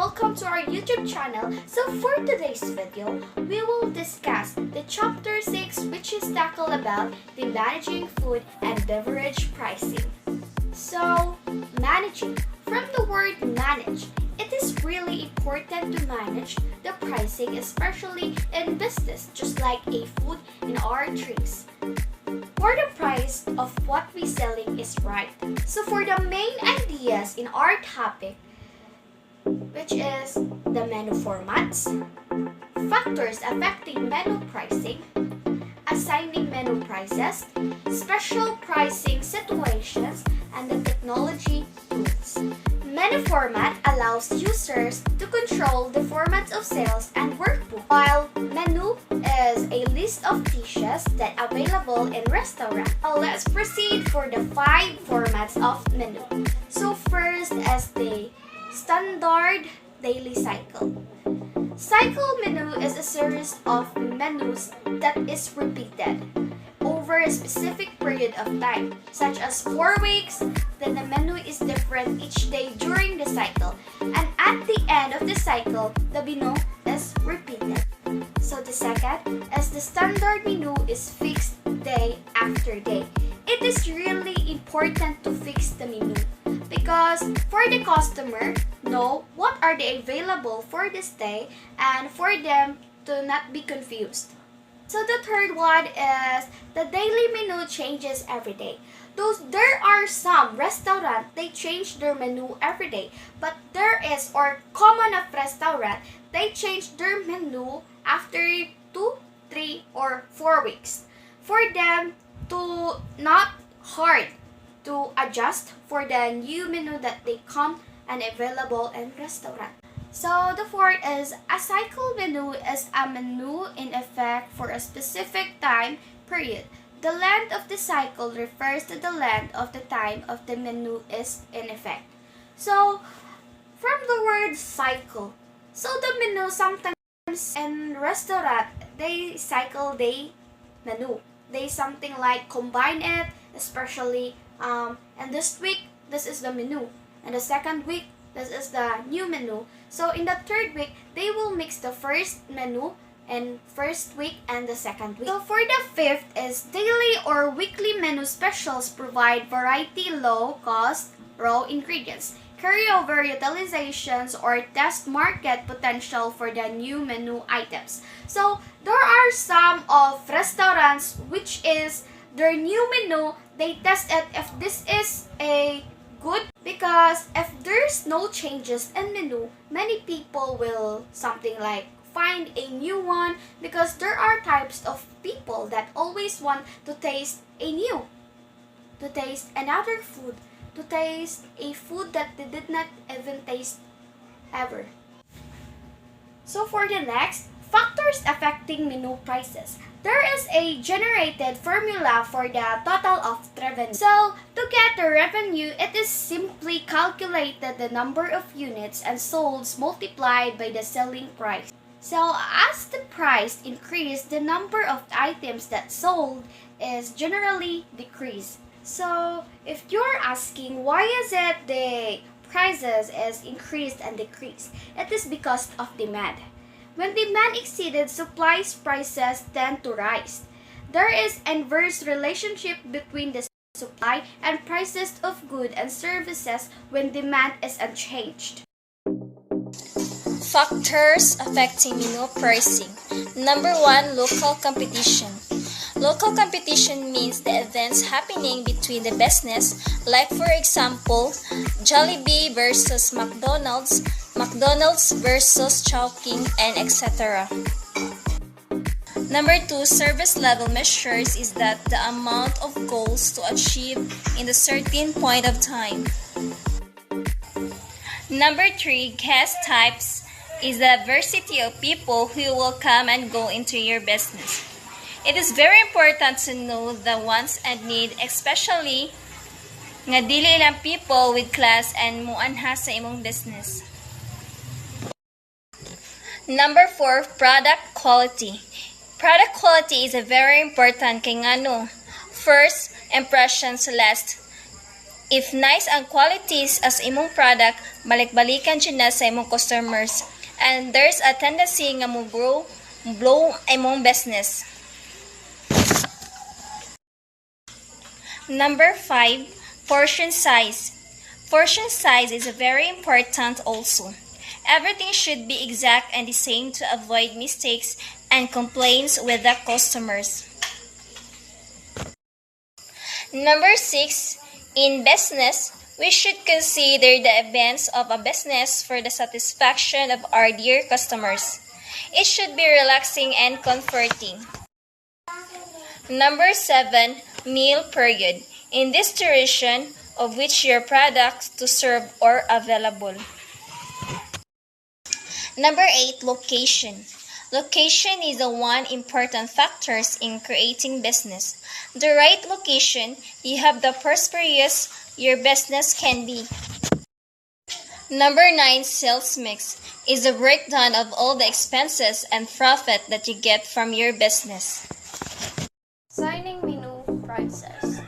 welcome to our YouTube channel. So for today's video, we will discuss the chapter 6, which is tackle about the managing food and beverage pricing. So, managing. From the word manage, it is really important to manage the pricing, especially in business, just like a food in our drinks. For the price of what we're selling is right. So for the main ideas in our topic, which is the menu formats, factors affecting menu pricing, assigning menu prices, special pricing situations, and the technology tools. Menu format allows users to control the formats of sales and workbook, while menu is a list of dishes that are available in restaurants. Now let's proceed for the 5 formats of menu. So first is the standard daily cycle. Cycle menu is a series of menus that is repeated over a specific period of time, such as 4 weeks. Then the menu is different each day during the cycle, and at the end of the cycle, the menu is repeated. So the second is the standard menu is fixed day after day. It is really important to fix the menu because for the customer know what are they available for this day and for them to not be confused. So the third one is the daily menu changes every day. There are some restaurants they change their menu every day, but there is or common of restaurant they change their menu after 2, 3, or 4 weeks. For them to not hard to adjust for the new menu that they come and available in restaurant. So the fourth is a cycle menu is a menu in effect for a specific time period. The length of the cycle refers to the length of the time of the menu is in effect. So from the word cycle, so the menu sometimes in restaurant they cycle the menu. They something like combine it, especially and this week this is the menu, and the second week this is the new menu. So in the third week, they will mix the first menu and first week and the second week. So for the fifth is daily or weekly menu specials provide variety, low cost, raw ingredients, carryover utilizations, or test market potential for the new menu items. So there are some of restaurants which is their new menu, they test it if this is a good, because if there's no changes in menu, many people will something like find a new one, because there are types of people that always want to taste a new, to taste another food, to taste a food that they did not even taste ever. So for the next, factors affecting menu prices. There is a generated formula for the total of revenue. So, to get the revenue, it is simply calculated the number of units and solds multiplied by the selling price. So, as the price increased, the number of items that sold is generally decreased. So, if you're asking why is it the prices is increased and decreased, it is because of demand. When demand exceeded, supplies prices tend to rise. There is inverse relationship between the supply and prices of goods and services when demand is unchanged. Factors affecting menu pricing. Number 1, local competition. Local competition means the events happening between the business, like for example, Jollibee versus McDonald's, McDonald's versus Chowking, and etc. Number 2, service level measures is that the amount of goals to achieve in a certain point of time. Number 3, guest types is the diversity of people who will come and go into your business. It is very important to know the wants and need, especially nga dili lang people with class and muanha sa imong business. Number 4, product quality. Product quality is a very important kay ngano. First, impressions last. If nice ang qualities as imong product, balik-balikan siya na sa imong customers. And there's a tendency nga mo blow imong business. Number 5, portion size. Portion size is very important also. Everything should be exact and the same to avoid mistakes and complaints with the customers. Number 6, in business, we should consider the events of a business for the satisfaction of our dear customers. It should be relaxing and comforting. Number 7, meal period. In this duration of which your products to serve are available. Number 8, location. Location is the one important factors in creating business. The right location, you have the prosperous your business can be. Number 9, sales mix is a breakdown of all the expenses and profit that you get from your business. Signing menu prices.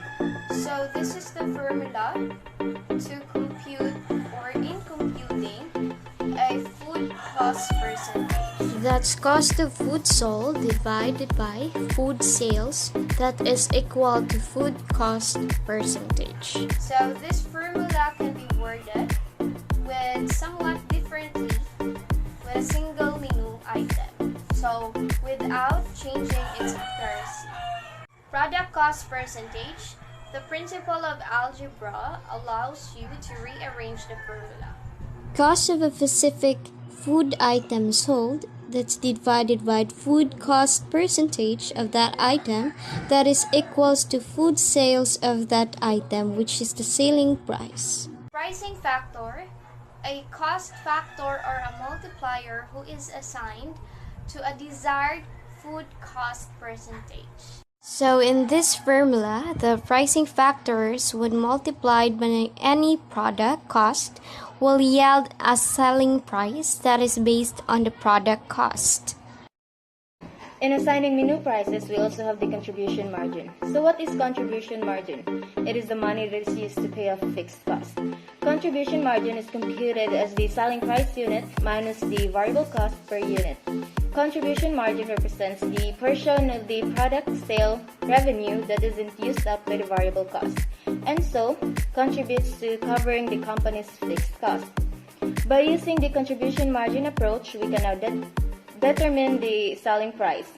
So this is the formula to compute or in computing a food cost percentage. That's cost of food sold divided by food sales that is equal to food cost percentage. So this formula can be worded with somewhat differently with a single menu item. So without changing its accuracy. Product cost percentage. The principle of algebra allows you to rearrange the formula. Cost of a specific food item sold that's divided by food cost percentage of that item that is equals to food sales of that item, which is the selling price. Pricing factor, a cost factor or a multiplier who is assigned to a desired food cost percentage. So in this formula, the pricing factors when multiplied by any product cost will yield a selling price that is based on the product cost. In assigning menu prices, we also have the contribution margin. So what is contribution margin? It is the money that is used to pay off fixed costs. Contribution margin is computed as the selling price unit minus the variable cost per unit. Contribution margin represents the portion of the product sale revenue that isn't used up by the variable cost, and so contributes to covering the company's fixed cost. By using the contribution margin approach, we can now determine the selling price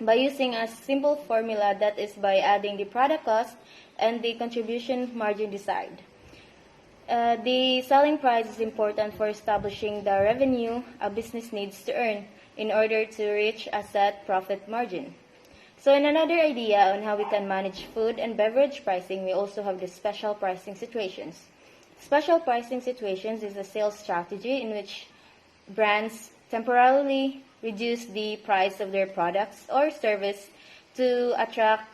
by using a simple formula, that is by adding the product cost and the contribution margin desired. The selling price is important for establishing the revenue a business needs to earn in order to reach a set profit margin. So in another idea on how we can manage food and beverage pricing, we also have the special pricing situations. Special pricing situations is a sales strategy in which brands temporarily reduce the price of their products or service to attract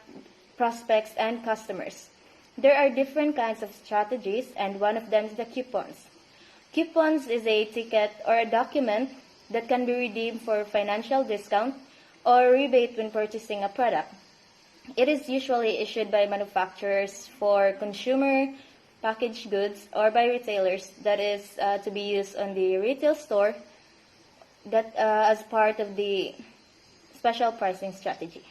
prospects and customers. There are different kinds of strategies, and one of them is the coupons. Coupons is a ticket or a document that can be redeemed for financial discount or rebate when purchasing a product. It is usually issued by manufacturers for consumer packaged goods or by retailers, that is to be used on the retail store that as part of the special pricing strategy.